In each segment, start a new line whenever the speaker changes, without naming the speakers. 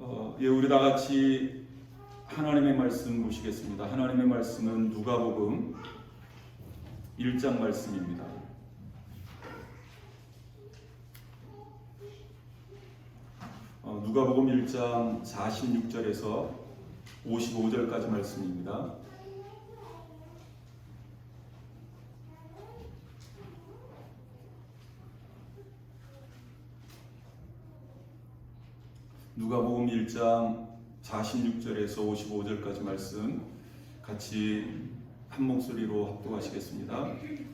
우리 다 같이 하나님의 말씀 보시겠습니다. 하나님의 말씀은 누가복음 1장 말씀입니다. 누가복음 1장 46절에서 55절까지 말씀입니다. 누가복음 1장 46절에서 55절까지 말씀 같이 한 목소리로 합독하시겠습니다.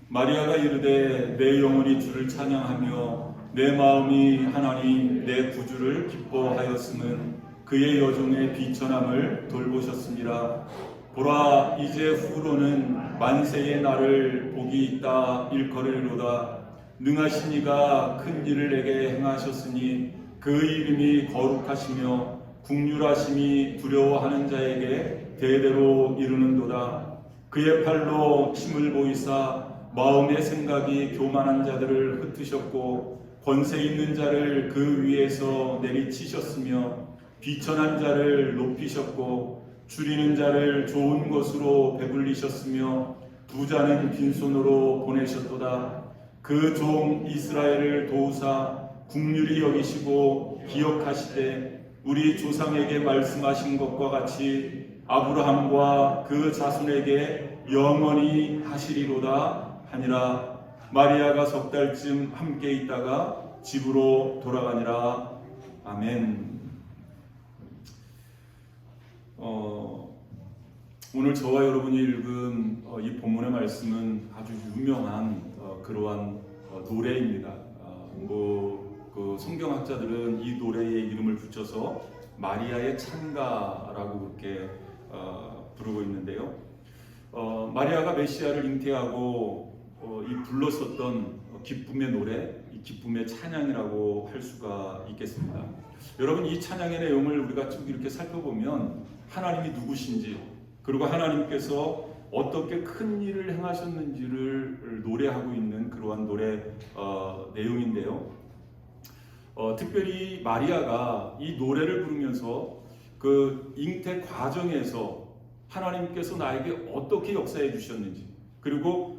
마리아가 이르되 내 영혼이 주를 찬양하며 내 마음이 하나님 내 구주를 기뻐하였음은 그의 여종의 비천함을 돌보셨습니다. 보라 이제 후로는 만세의 날을 복이 있다 일컬으리로다. 능하신 이가 큰 일을 내게 행하셨으니 그 이름이 거룩하시며 국률하심이 두려워하는 자에게 대대로 이루는도다. 그의 팔로 힘을 보이사 마음의 생각이 교만한 자들을 흩으셨고 권세 있는 자를 그 위에서 내리치셨으며 비천한 자를 높이셨고 줄이는 자를 좋은 것으로 배불리셨으며 부자는 빈손으로 보내셨도다. 그 종 이스라엘을 도우사 국률이 여기시고 기억하시되 우리 조상에게 말씀하신 것과 같이 아브라함과 그 자손에게 영원히 하시리로다 하니라. 마리아가 석 달쯤 함께 있다가 집으로 돌아가니라. 아멘. 오늘 저와 여러분이 읽은 이 본문의 말씀은 아주 유명한 그러한 노래입니다. 그 성경학자들은 이 노래의 이름을 붙여서 마리아의 찬가라고 그렇게 부르고 있는데요. 마리아가 메시아를 잉태하고 이 불렀었던 기쁨의 노래, 이 기쁨의 찬양이라고 할 수가 있겠습니다. 여러분, 이 찬양의 내용을 우리가 쭉 이렇게 살펴보면 하나님이 누구신지, 그리고 하나님께서 어떻게 큰 일을 행하셨는지를 노래하고 있는 그러한 노래 내용인데요. 특별히 마리아가 이 노래를 부르면서 그 잉태 과정에서 하나님께서 나에게 어떻게 역사해 주셨는지, 그리고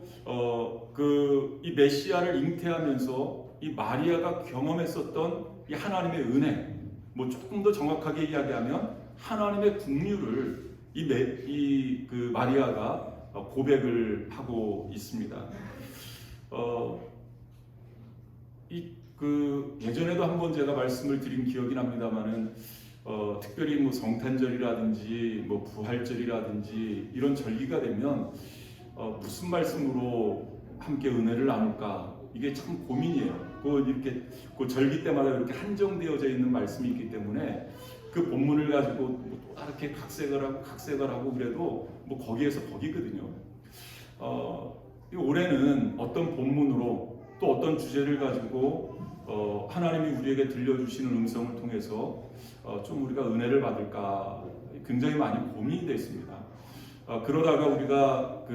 이 메시아를 잉태하면서 이 마리아가 경험했었던 이 하나님의 은혜, 조금 더 정확하게 이야기하면 하나님의 국률을 그 마리아가 고백을 하고 있습니다. 예전에도 한번 제가 말씀을 드린 기억이 납니다만은 특별히 성탄절이라든지 부활절이라든지 이런 절기가 되면 무슨 말씀으로 함께 은혜를 나눌까, 이게 참 고민이에요. 이렇게 절기 때마다 이렇게 한정되어져 있는 말씀이 있기 때문에 그 본문을 가지고 또 이렇게 각색을 하고 그래도 거기에서 거기거든요. 올해는 어떤 본문으로 또 어떤 주제를 가지고 하나님이 우리에게 들려주시는 음성을 통해서 좀 우리가 은혜를 받을까 굉장히 많이 고민이 되어 있습니다. 그러다가 우리가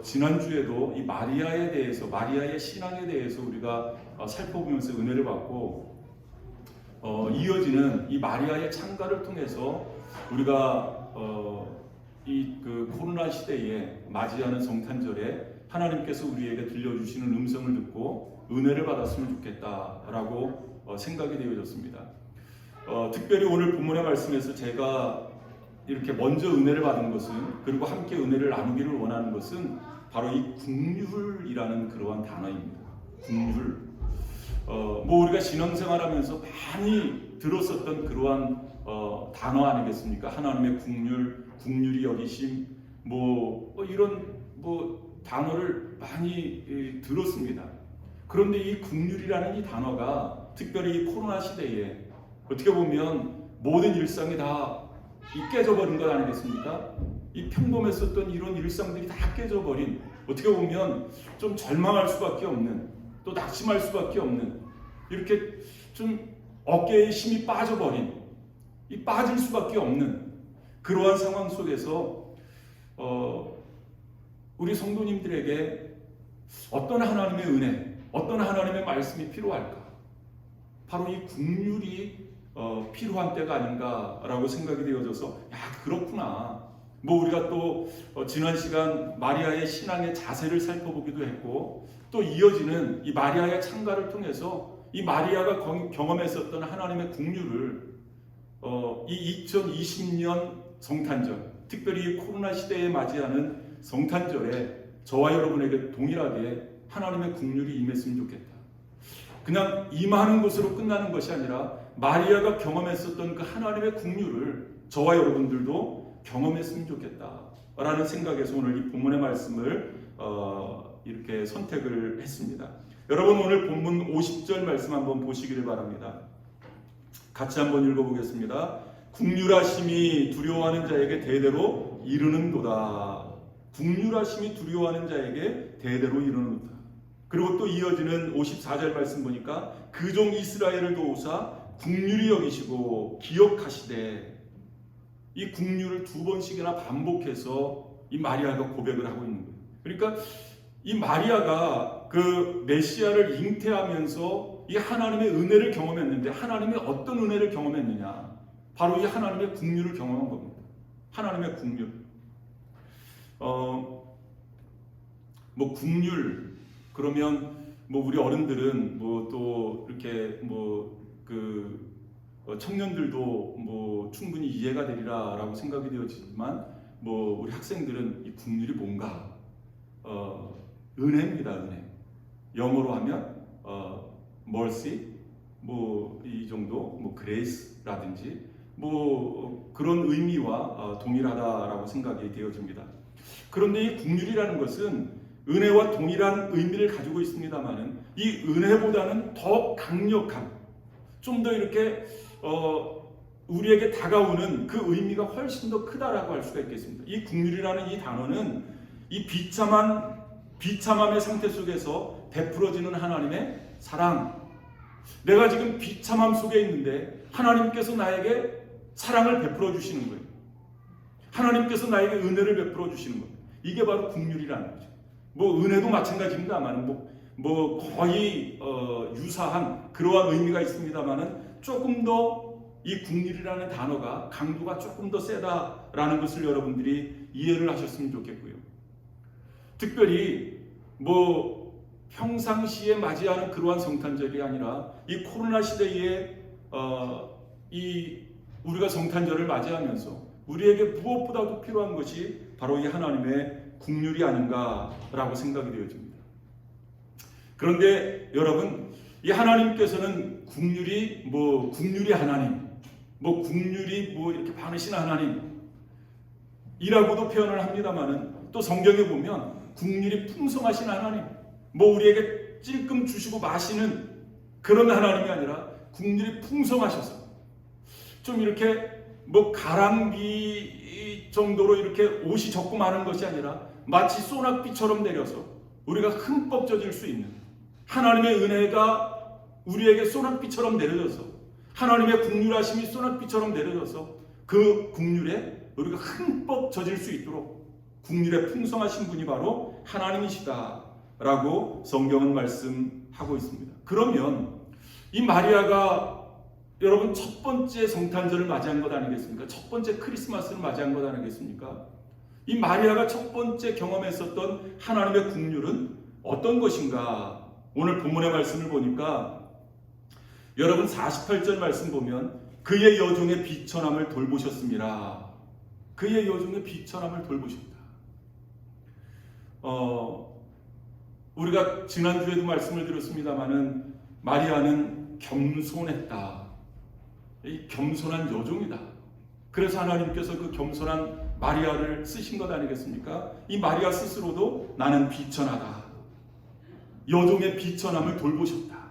지난주에도 이 마리아에 대해서, 마리아의 신앙에 대해서 우리가 살펴보면서 은혜를 받고, 이어지는 이 마리아의 찬가를 통해서 우리가 이 코로나 시대에 맞이하는 성탄절에 하나님께서 우리에게 들려주시는 음성을 듣고 은혜를 받았으면 좋겠다라고 생각이 되어졌습니다. 특별히 오늘 본문의 말씀에서 제가 이렇게 먼저 은혜를 받은 것은, 그리고 함께 은혜를 나누기를 원하는 것은 바로 이 국률이라는 그러한 단어입니다. 국률. 우리가 신앙생활하면서 많이 들었었던 그러한 단어 아니겠습니까? 하나님의 국률이 여기심, 이런 단어를 많이 들었습니다. 그런데 이 국률이라는 이 단어가 특별히 이 코로나 시대에 어떻게 보면 모든 일상이 다 깨져버린 것 아니겠습니까? 이 평범했었던 이런 일상들이 다 깨져버린, 어떻게 보면 좀 절망할 수밖에 없는, 또 낙심할 수밖에 없는, 이렇게 좀 어깨에 힘이 빠져버린, 빠질 수밖에 없는 그러한 상황 속에서 우리 성도님들에게 어떤 하나님의 은혜, 어떤 하나님의 말씀이 필요할까? 바로 이 국률이 필요한 때가 아닌가라고 생각이 되어져서 야 그렇구나. 뭐 우리가 또 지난 시간 마리아의 신앙의 자세를 살펴보기도 했고 또 이어지는 이 마리아의 찬가를 통해서 이 마리아가 경험했었던 하나님의 긍휼을 이 2020년 성탄절, 특별히 코로나 시대에 맞이하는 성탄절에 저와 여러분에게 동일하게 하나님의 긍휼이 임했으면 좋겠다. 그냥 임하는 것으로 끝나는 것이 아니라 마리아가 경험했었던 그 하나님의 긍휼을 저와 여러분들도 경험했으면 좋겠다라는 생각에서 오늘 이 본문의 말씀을 이렇게 선택을 했습니다. 여러분 오늘 본문 50절 말씀 한번 보시기를 바랍니다. 같이 한번 읽어보겠습니다. 긍휼하심이 두려워하는 자에게 대대로 이르는도다. 긍휼하심이 두려워하는 자에게 대대로 이르는도다. 그리고 또 이어지는 54절 말씀 보니까 그 종 이스라엘을 도우사 긍휼히 여기시고 기억하시되, 이 긍휼을 두 번씩이나 반복해서 이 마리아가 고백을 하고 있는 거예요. 그러니까 이 마리아가 그 메시아를 잉태하면서 이 하나님의 은혜를 경험했는데 하나님의 어떤 은혜를 경험했느냐? 바로 이 하나님의 긍휼을 경험한 겁니다. 하나님의 긍휼. 뭐 긍휼 그러면 뭐 우리 어른들은 뭐 또 이렇게 청년들도 뭐 충분히 이해가 되리라라고 생각이 되어지지만 뭐 우리 학생들은 이 긍휼이 뭔가 은혜입니다. 은혜. 영어로 하면 mercy 뭐 이 정도 뭐 grace라든지 뭐 그런 의미와 동일하다라고 생각이 되어집니다. 그런데 이 긍휼이라는 것은 은혜와 동일한 의미를 가지고 있습니다만은 이 은혜보다는 더 강력한, 좀 더 이렇게 우리에게 다가오는 그 의미가 훨씬 더 크다라고 할 수가 있겠습니다. 이 긍휼이라는 이 단어는 이 비참함의 상태 속에서 베풀어지는 하나님의 사랑. 내가 지금 비참함 속에 있는데 하나님께서 나에게 사랑을 베풀어 주시는 거예요. 하나님께서 나에게 은혜를 베풀어 주시는 거예요. 이게 바로 긍휼이라는 거죠. 뭐 은혜도 마찬가지입니다만 뭐 거의 유사한 그러한 의미가 있습니다만은 조금 더 이 긍휼이라는 단어가 강도가 조금 더 세다라는 것을 여러분들이 이해를 하셨으면 좋겠고요. 특별히 뭐 평상시에 맞이하는 그러한 성탄절이 아니라 이 코로나 시대에 이 우리가 성탄절을 맞이하면서 우리에게 무엇보다도 필요한 것이 바로 이 하나님의 긍휼이 아닌가라고 생각이 되어집니다. 그런데 여러분, 이 하나님께서는 긍휼이 하나님, 뭐 긍휼이 뭐 이렇게 많으신 하나님이라고도 표현을 합니다만은 또 성경에 보면 긍휼이 풍성하신 하나님, 뭐 우리에게 찔끔 주시고 마시는 그런 하나님이 아니라 긍휼이 풍성하셔서 좀 이렇게 뭐 가랑비 정도로 이렇게 옷이 적고 많은 것이 아니라 마치 소낙비처럼 내려서 우리가 흠뻑 젖을 수 있는 하나님의 은혜가 우리에게 소낙비처럼 내려져서 하나님의 긍휼하심이 소낙비처럼 내려져서 그 긍휼에 우리가 흠뻑 젖을 수 있도록 긍휼에 풍성하신 분이 바로 하나님이시다라고 성경은 말씀하고 있습니다. 그러면 이 마리아가 여러분 첫 번째 성탄절을 맞이한 것 아니겠습니까? 첫 번째 크리스마스를 맞이한 것 아니겠습니까? 이 마리아가 첫 번째 경험했었던 하나님의 긍휼은 어떤 것인가? 오늘 본문의 말씀을 보니까 여러분 48절 말씀 보면 그의 여종의 비천함을 돌보셨습니다. 그의 여종의 비천함을 돌보셨다. 우리가 지난주에도 말씀을 드렸습니다마는 마리아는 겸손했다. 이 겸손한 여종이다. 그래서 하나님께서 그 겸손한 마리아를 쓰신 것 아니겠습니까? 이 마리아 스스로도 나는 비천하다. 여종의 비천함을 돌보셨다.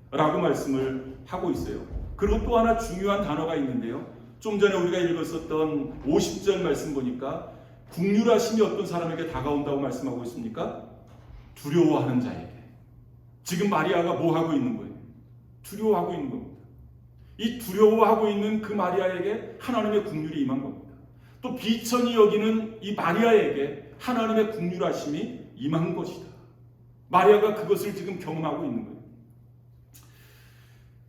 라고 말씀을 하고 있어요. 그리고 또 하나 중요한 단어가 있는데요. 좀 전에 우리가 읽었었던 50절 말씀 보니까 긍휼하심이 어떤 사람에게 다가온다고 말씀하고 있습니까? 두려워하는 자에게. 지금 마리아가 뭐 하고 있는 거예요? 두려워하고 있는 겁니다. 이 두려워하고 있는 그 마리아에게 하나님의 긍휼이 임한 겁니다. 또 비천히 여기는 이 마리아에게 하나님의 긍휼하심이 임한 것이다. 마리아가 그것을 지금 경험하고 있는 거예요.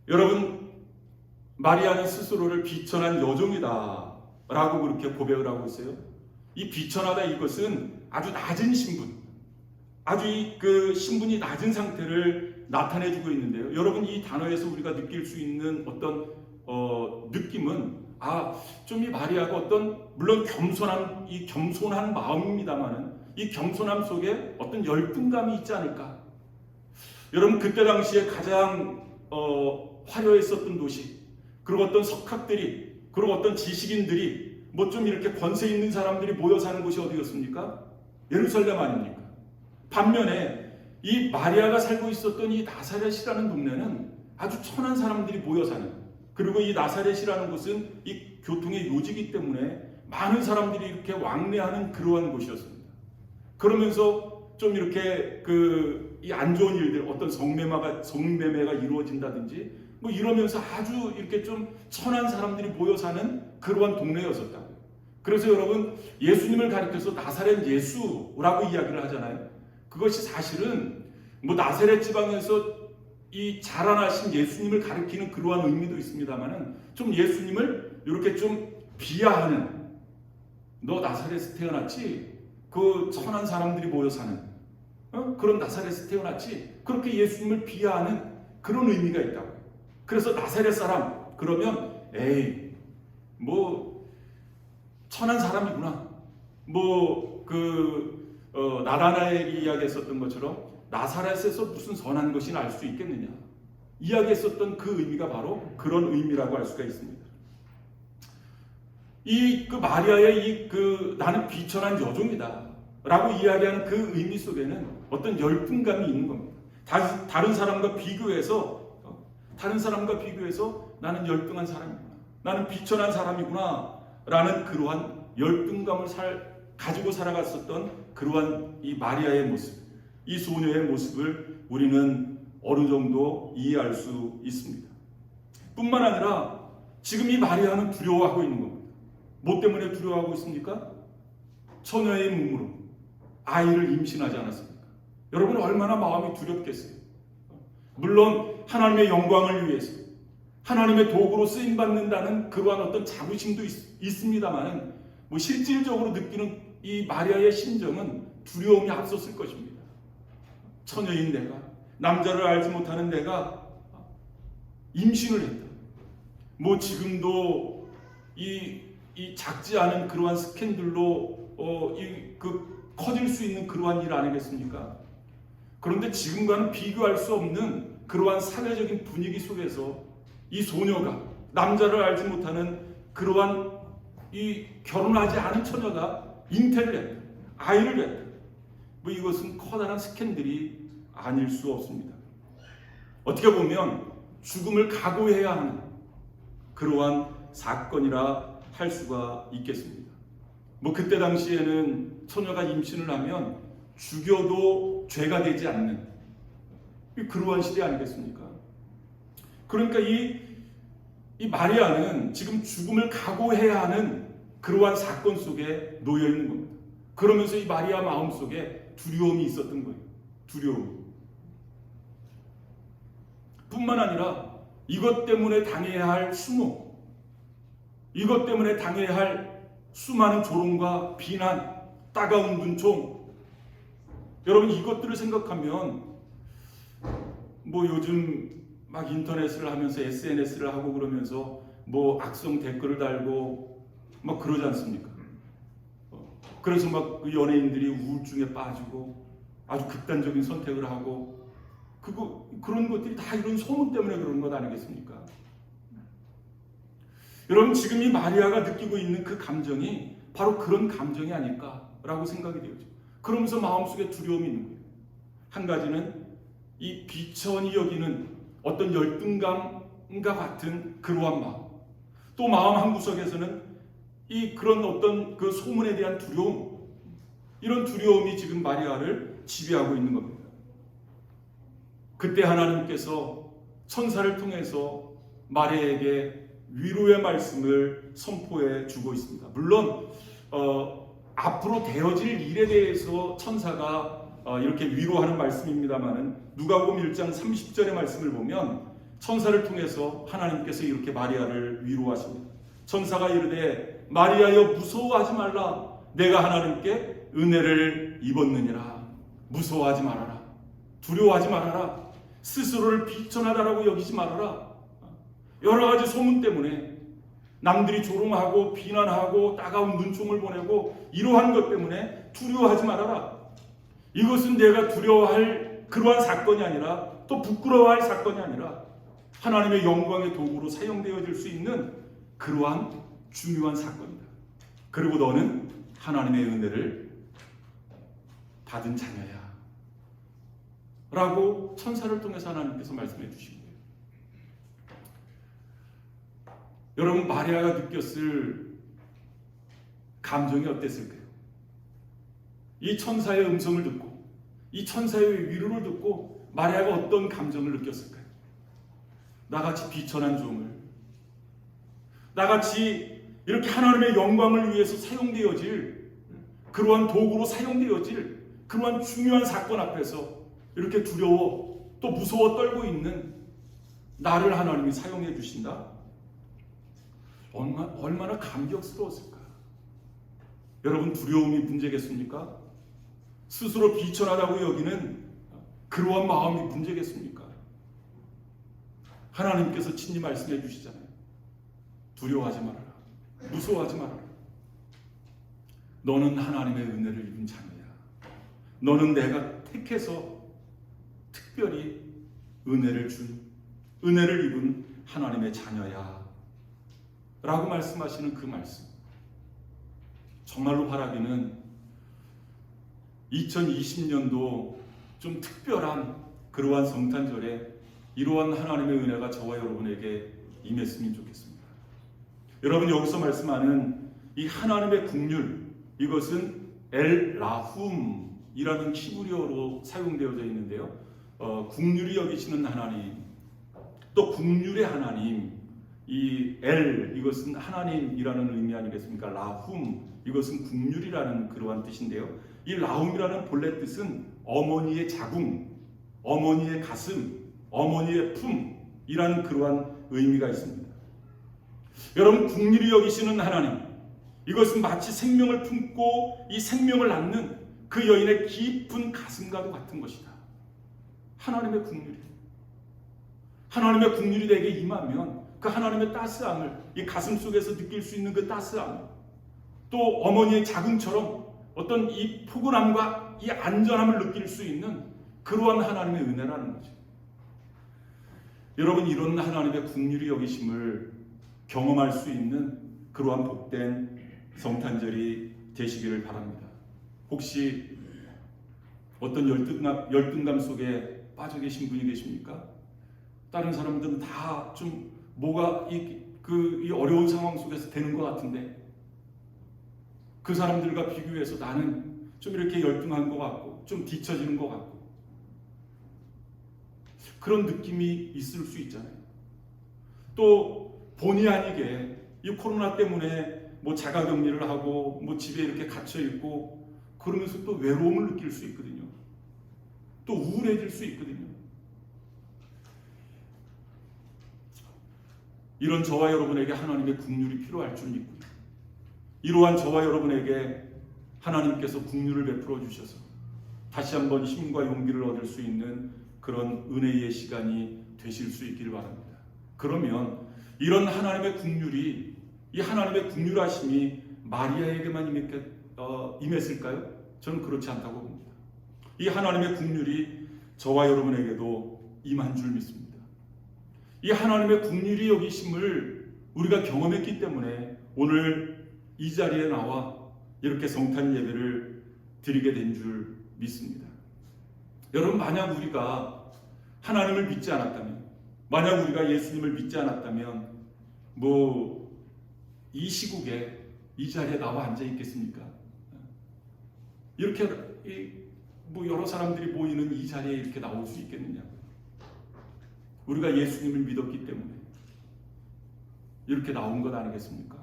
여러분, 마리아는 스스로를 비천한 여종이다 라고 그렇게 고백을 하고 있어요. 이 비천하다, 이것은 아주 낮은 신분, 아주 그 신분이 낮은 상태를 나타내주고 있는데요. 여러분, 이 단어에서 우리가 느낄 수 있는 어떤 느낌은 좀 이 마리아가 물론 겸손한 마음입니다만은 이 겸손함 속에 어떤 열등감이 있지 않을까. 여러분, 그때 당시에 가장 화려했었던 도시, 그리고 어떤 석학들이, 그리고 어떤 지식인들이, 좀 이렇게 권세 있는 사람들이 모여 사는 곳이 어디였습니까? 예루살렘 아닙니까? 반면에 이 마리아가 살고 있었던 이 나사렛이라는 동네는 아주 천한 사람들이 모여 사는, 그리고 이 나사렛이라는 곳은 이 교통의 요지이기 때문에 많은 사람들이 이렇게 왕래하는 그러한 곳이었습니다. 그러면서 좀 이렇게 이 안 좋은 일들, 어떤 성매매가 이루어진다든지 이러면서 아주 이렇게 좀 천한 사람들이 모여 사는 그러한 동네였었다고요. 그래서 여러분, 예수님을 가리켜서 나사렛 예수라고 이야기를 하잖아요. 그것이 사실은 나사렛 지방에서 이 자라나신 예수님을 가리키는 그러한 의미도 있습니다만은 좀 예수님을 이렇게 좀 비하하는, 너 나사렛에 태어났지? 그 천한 사람들이 모여 사는 그런 나사렛에 태어났지? 그렇게 예수님을 비하하는 그런 의미가 있다고. 그래서 나사렛 사람 그러면 에이 천한 사람이구나. 나다나엘이 이야기했었던 것처럼 나사렛에서 무슨 선한 것이 날 수 있겠느냐 이야기했었던 그 의미가 바로 그런 의미라고 할 수가 있습니다. 마리아의 나는 비천한 여종이다 라고 이야기하는 그 의미 속에는 어떤 열등감이 있는 겁니다. 다른 사람과 비교해서 나는 열등한 사람이구나, 나는 비천한 사람이구나 라는 그러한 열등감을 가지고 살아갔었던 그러한 이 마리아의 모습, 이 소녀의 모습을 우리는 어느 정도 이해할 수 있습니다. 뿐만 아니라 지금 이 마리아는 두려워하고 있는 겁니다. 뭐 때문에 두려워하고 있습니까? 처녀의 몸으로 아이를 임신하지 않았습니까? 여러분, 얼마나 마음이 두렵겠어요. 물론 하나님의 영광을 위해서 하나님의 도구로 쓰임받는다는 그러한 어떤 자부심도 있습니다만 실질적으로 느끼는 이 마리아의 심정은 두려움이 앞섰을 것입니다. 처녀인 내가, 남자를 알지 못하는 내가 임신을 했다. 지금도 이 작지 않은 그러한 스캔들로 커질 수 있는 그러한 일 아니겠습니까? 그런데 지금과는 비교할 수 없는 그러한 사회적인 분위기 속에서 이 소녀가, 남자를 알지 못하는 그러한 이 결혼하지 않은 처녀가 잉태를 했다, 아이를 했다. 이것은 커다란 스캔들이 아닐 수 없습니다. 어떻게 보면 죽음을 각오해야 하는 그러한 사건이라 할 수가 있겠습니다. 그때 당시에는 처녀가 임신을 하면 죽여도 죄가 되지 않는 그러한 시대 아니겠습니까? 그러니까 이 마리아는 지금 죽음을 각오해야 하는 그러한 사건 속에 놓여 있는 겁니다. 그러면서 이 마리아 마음속에 두려움이 있었던 거예요. 두려움. 뿐만 아니라 이것 때문에 당해야 할 수모, 이것 때문에 당해야 할 수많은 조롱과 비난, 따가운 눈총. 여러분, 이것들을 생각하면 요즘 막 인터넷을 하면서 SNS를 하고 그러면서 악성 댓글을 달고 그러지 않습니까? 그래서 그 연예인들이 우울증에 빠지고 아주 극단적인 선택을 하고 그런 것들이 다 이런 소문 때문에 그런 것 아니겠습니까? 여러분, 지금 이 마리아가 느끼고 있는 그 감정이 바로 그런 감정이 아닐까라고 생각이 되죠. 그러면서 마음속에 두려움이 있는 거예요. 한 가지는 이 비천히 여기는 어떤 열등감과 같은 그러한 마음, 또 마음 한구석에서는 그런 어떤 그 소문에 대한 두려움, 이런 두려움이 지금 마리아를 지배하고 있는 겁니다. 그때 하나님께서 천사를 통해서 마리아에게 위로의 말씀을 선포해 주고 있습니다. 물론 앞으로 되어질 일에 대해서 천사가 이렇게 위로하는 말씀입니다만은 누가복음 1장 30절의 말씀을 보면 천사를 통해서 하나님께서 이렇게 마리아를 위로하십니다. 천사가 이르되 마리아여 무서워하지 말라. 내가 하나님께 은혜를 입었느니라. 무서워하지 말아라. 두려워하지 말아라. 스스로를 비천하다라고 여기지 말아라. 여러 가지 소문 때문에 남들이 조롱하고 비난하고 따가운 눈총을 보내고 이러한 것 때문에 두려워하지 말아라. 이것은 내가 두려워할 그러한 사건이 아니라 또 부끄러워할 사건이 아니라 하나님의 영광의 도구로 사용되어질 수 있는 그러한 중요한 사건이다. 그리고 너는 하나님의 은혜를 받은 자녀야 라고 천사를 통해서 하나님께서 말씀해 주신 거예요. 여러분, 마리아가 느꼈을 감정이 어땠을까요? 이 천사의 음성을 듣고 이 천사의 위로를 듣고 마리아가 어떤 감정을 느꼈을까요? 나같이 비천한 종을, 나같이 이렇게 하나님의 영광을 위해서 사용되어질 그러한 도구로 사용되어질 그러한 중요한 사건 앞에서 이렇게 두려워 또 무서워 떨고 있는 나를 하나님이 사용해 주신다? 얼마나 감격스러웠을까? 여러분, 두려움이 문제겠습니까? 스스로 비천하다고 여기는 그러한 마음이 문제겠습니까? 하나님께서 친히 말씀해 주시잖아요. 두려워하지 말아라. 무서워하지 말아라. 너는 하나님의 은혜를 입은 자녀야. 너는 내가 택해서 특별히 은혜를 입은 하나님의 자녀야 라고 말씀하시는 그 말씀, 정말로 바라기는 2020년도 좀 특별한 그러한 성탄절에 이러한 하나님의 은혜가 저와 여러분에게 임했으면 좋겠습니다. 여러분, 여기서 말씀하는 이 하나님의 긍휼, 이것은 엘 라훔이라는 히브리어로 사용되어져 있는데요. 긍휼히 여기시는 하나님, 또 긍휼의 하나님, 이 엘, 이것은 하나님이라는 의미 아니겠습니까? 라훔, 이것은 긍휼이라는 그러한 뜻인데요. 이 라훔이라는 본래 뜻은 어머니의 자궁, 어머니의 가슴, 어머니의 품이라는 그러한 의미가 있습니다. 여러분, 긍휼히 여기시는 하나님, 이것은 마치 생명을 품고 이 생명을 낳는 그 여인의 깊은 가슴과도 같은 것이다. 하나님의 긍휼이 내게 임하면 그 하나님의 따스함을 이 가슴 속에서 느낄 수 있는 그 따스함, 또 어머니의 자궁처럼 어떤 이 포근함과 이 안전함을 느낄 수 있는 그러한 하나님의 은혜라는 거죠. 여러분, 이런 하나님의 긍휼히 여기심을 경험할 수 있는 그러한 복된 성탄절이 되시기를 바랍니다. 혹시 어떤 열등감 속에 빠져 계신 분이 계십니까? 다른 사람들은 다 좀 뭐가 이 어려운 상황 속에서 되는 것 같은데 그 사람들과 비교해서 나는 좀 이렇게 열등한 것 같고 좀 뒤처지는 것 같고 그런 느낌이 있을 수 있잖아요. 또 본의 아니게 이 코로나 때문에 뭐 자가격리를 하고 뭐 집에 이렇게 갇혀 있고 그러면서 또 외로움을 느낄 수 있거든요. 또 우울해질 수 있거든요. 이런 저와 여러분에게 하나님의 긍휼이 필요할 줄 믿고요. 이러한 저와 여러분에게 하나님께서 긍휼을 베풀어 주셔서 다시 한번 힘과 용기를 얻을 수 있는 그런 은혜의 시간이 되실 수 있기를 바랍니다. 그러면 이런 하나님의 긍휼이, 이 하나님의 긍휼하심이 마리아에게만 임했을까요? 저는 그렇지 않다고 봅니다. 이 하나님의 긍휼이 저와 여러분에게도 임한 줄 믿습니다. 이 하나님의 긍휼히 여기심을 우리가 경험했기 때문에 오늘 이 자리에 나와 이렇게 성탄 예배를 드리게 된 줄 믿습니다. 여러분, 만약 우리가 하나님을 믿지 않았다면, 만약 우리가 예수님을 믿지 않았다면 뭐 이 시국에 이 자리에 나와 앉아 있겠습니까? 이렇게 뭐 여러 사람들이 모이는 이 자리에 이렇게 나올 수 있겠느냐? 우리가 예수님을 믿었기 때문에 이렇게 나온 것 아니겠습니까?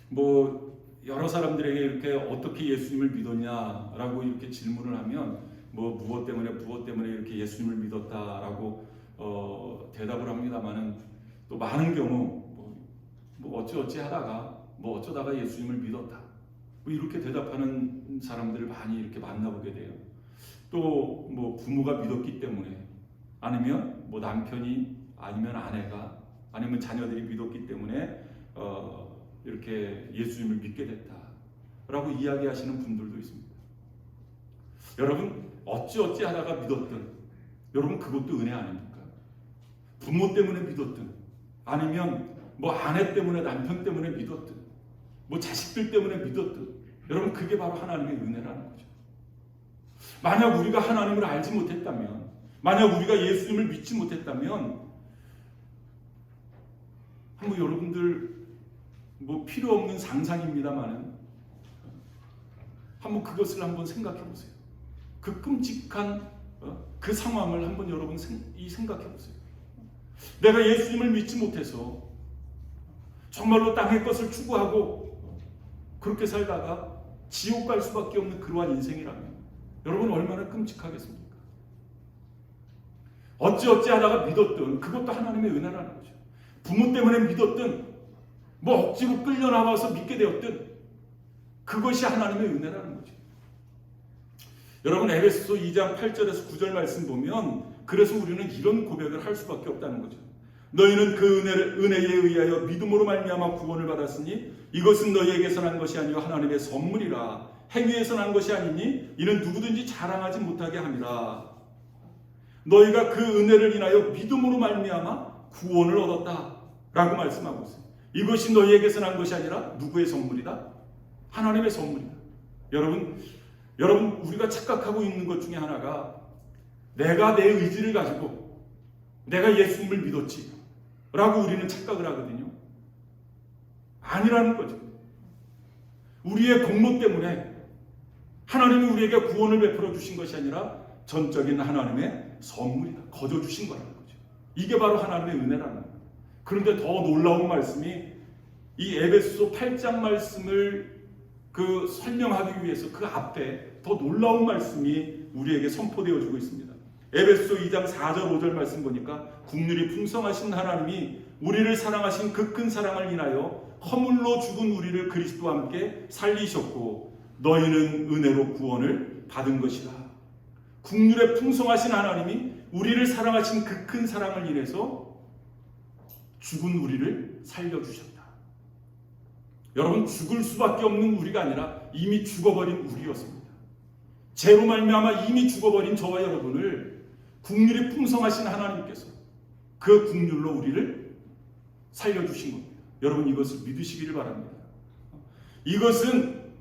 뭐 여러 사람들에게 이렇게 어떻게 예수님을 믿었냐라고 이렇게 질문을 하면 뭐 무엇 때문에 이렇게 예수님을 믿었다라고 대답을 합니다만은 또 많은 경우 뭐 어찌어찌 하다가 뭐 어쩌다가 예수님을 믿었다 뭐 이렇게 대답하는 사람들을 많이 이렇게 만나보게 돼요. 또 뭐 부모가 믿었기 때문에, 아니면 뭐 남편이, 아니면 아내가, 아니면 자녀들이 믿었기 때문에 이렇게 예수님을 믿게 됐다라고 이야기하시는 분들도 있습니다. 여러분, 어찌어찌 하다가 믿었든, 여러분 그것도 은혜 아닙니까? 부모 때문에 믿었든, 아니면 뭐 아내 때문에, 남편 때문에 믿었든, 뭐 자식들 때문에 믿었든, 여러분 그게 바로 하나님의 은혜라는 거죠. 만약 우리가 하나님을 알지 못했다면, 만약 우리가 예수님을 믿지 못했다면, 한번 여러분들 뭐 필요 없는 상상입니다만은 한번 그것을 한번 생각해 보세요. 그 끔찍한 그 상황을 한번 여러분 생각해 보세요. 내가 예수님을 믿지 못해서 정말로 땅의 것을 추구하고 그렇게 살다가 지옥 갈 수밖에 없는 그러한 인생이라면 여러분 얼마나 끔찍하겠습니까? 어찌어찌 하다가 믿었든 그것도 하나님의 은혜라는 거죠. 부모 때문에 믿었든 뭐 억지로 끌려나와서 믿게 되었든 그것이 하나님의 은혜라는 거죠. 여러분 에베소서 2장 8절에서 9절 말씀 보면 그래서 우리는 이런 고백을 할 수밖에 없다는 거죠. 너희는 그 은혜에 의하여 믿음으로 말미암아 구원을 받았으니 이것은 너희에게서 난 것이 아니요 하나님의 선물이라. 행위에서 난 것이 아니니 이는 누구든지 자랑하지 못하게 함이라. 너희가 그 은혜를 인하여 믿음으로 말미암아 구원을 얻었다라고 말씀하고 있어요. 이것이 너희에게서 난 것이 아니라 누구의 선물이다? 하나님의 선물이다. 여러분 우리가 착각하고 있는 것 중에 하나가 내가 내 의지를 가지고 내가 예수님을 믿었지 라고 우리는 착각을 하거든요. 아니라는 거죠. 우리의 공로 때문에 하나님이 우리에게 구원을 베풀어 주신 것이 아니라 전적인 하나님의 선물이다. 거저 주신 거라는 거죠. 이게 바로 하나님의 은혜라는 거예요. 그런데 더 놀라운 말씀이 이 에베소서 8장 말씀을 설명하기 위해서 그 앞에 더 놀라운 말씀이 우리에게 선포되어 주고 있습니다. 에베소서 2장 4절 5절 말씀 보니까 긍휼이 풍성하신 하나님이 우리를 사랑하신 그 큰 사랑을 인하여 허물로 죽은 우리를 그리스도와 함께 살리셨고 너희는 은혜로 구원을 받은 것이라. 긍휼에 풍성하신 하나님이 우리를 사랑하신 그 큰 사랑을 인해서 죽은 우리를 살려주셨다. 여러분 죽을 수밖에 없는 우리가 아니라 이미 죽어버린 우리였습니다. 죄로 말미암아 이미 죽어버린 저와 여러분을 긍휼이 풍성하신 하나님께서 그 긍휼로 우리를 살려주신 겁니다. 여러분 이것을 믿으시기를 바랍니다. 이것은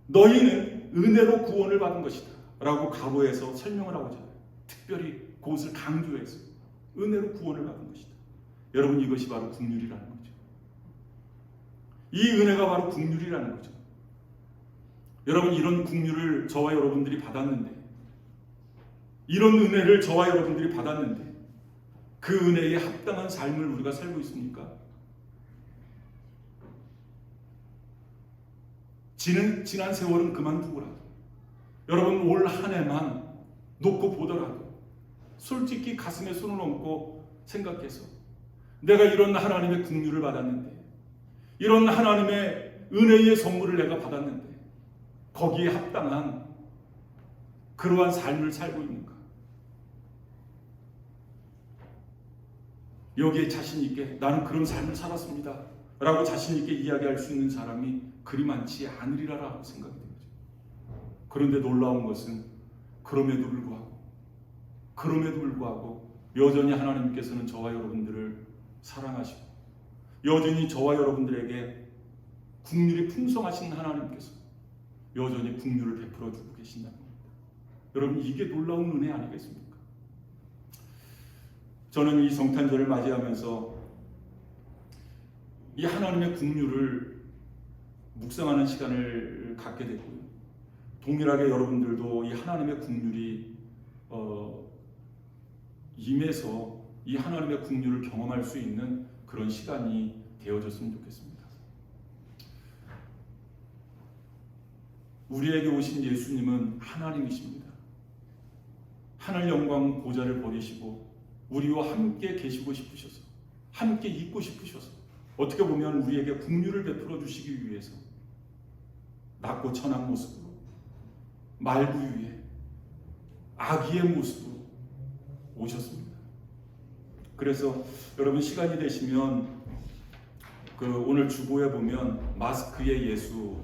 너희는 은혜로 구원을 받은 것이다 라고 가로해서 설명을 하고자 해요. 특별히 그것을 강조해서 은혜로 구원을 받은 것이다. 여러분 이것이 바로 긍휼이라는 거죠. 이 은혜가 바로 긍휼이라는 거죠. 여러분 이런 긍휼을 저와 여러분들이 받았는데, 이런 은혜를 저와 여러분들이 받았는데 그 은혜에 합당한 삶을 우리가 살고 있습니까? 지난 세월은 그만두고라도 여러분 올 한 해만 놓고 보더라도 솔직히 가슴에 손을 얹고 생각해서 내가 이런 하나님의 긍휼을 받았는데, 이런 하나님의 은혜의 선물을 내가 받았는데 거기에 합당한 그러한 삶을 살고 있는가? 여기에 자신 있게 나는 그런 삶을 살았습니다 라고 자신 있게 이야기할 수 있는 사람이 그리 많지 않으리라고 생각이 됩니다. 그런데 놀라운 것은 그럼에도 불구하고 여전히 하나님께서는 저와 여러분들을 사랑하시고 여전히 저와 여러분들에게 긍휼이 풍성하신 하나님께서 여전히 긍휼을 베풀어 주고 계신다는 겁니다. 여러분 이게 놀라운 은혜 아니겠습니까? 저는 이 성탄절을 맞이하면서 이 하나님의 긍휼을 묵상하는 시간을 갖게 됐고요. 동일하게 여러분들도 이 하나님의 긍휼이 임해서 이 하나님의 긍휼을 경험할 수 있는 그런 시간이 되어졌으면 좋겠습니다. 우리에게 오신 예수님은 하나님이십니다. 하늘 영광 보좌를 버리시고 우리와 함께 계시고 싶으셔서, 함께 있고 싶으셔서, 어떻게 보면 우리에게 긍휼을 베풀어 주시기 위해서 낮고 천한 모습으로, 말구 위에 아기의 모습으로 오셨습니다. 그래서 여러분 시간이 되시면 오늘 주보에 보면 마스크의 예수,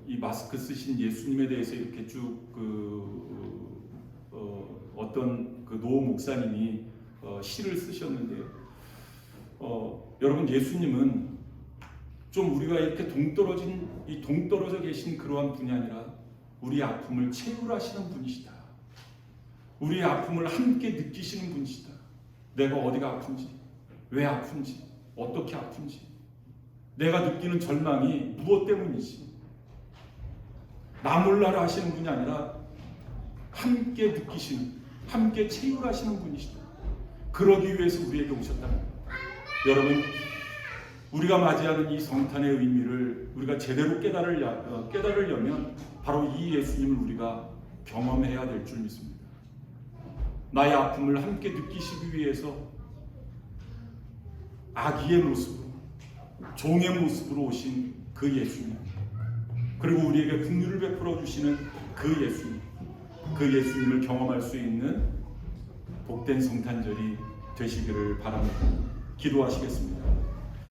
이 마스크 쓰신 예수님에 대해서 이렇게 쭉 어떤 노 목사님이 시를 쓰셨는데요. 여러분 예수님은 좀 우리가 이렇게 동떨어져 계신 그러한 분이 아니라 우리 아픔을 채울하시는 분이시다. 우리의 아픔을 함께 느끼시는 분이시다. 내가 어디가 아픈지, 왜 아픈지, 어떻게 아픈지, 내가 느끼는 절망이 무엇 때문이지, 나 몰라라 하시는 분이 아니라 함께 느끼시는, 함께 채울하시는 분이시다. 그러기 위해서 우리에게 오셨다는 거예요. 여러분, 우리가 맞이하는 이 성탄의 의미를 우리가 제대로 깨달으려면 바로 이 예수님을 우리가 경험해야 될 줄 믿습니다. 나의 아픔을 함께 느끼시기 위해서 아기의 모습으로, 종의 모습으로 오신 그 예수님, 그리고 우리에게 긍휼을 베풀어 주시는 그 예수님, 그 예수님을 경험할 수 있는 복된 성탄절이 되시기를 바랍니다. 기도하시겠습니다.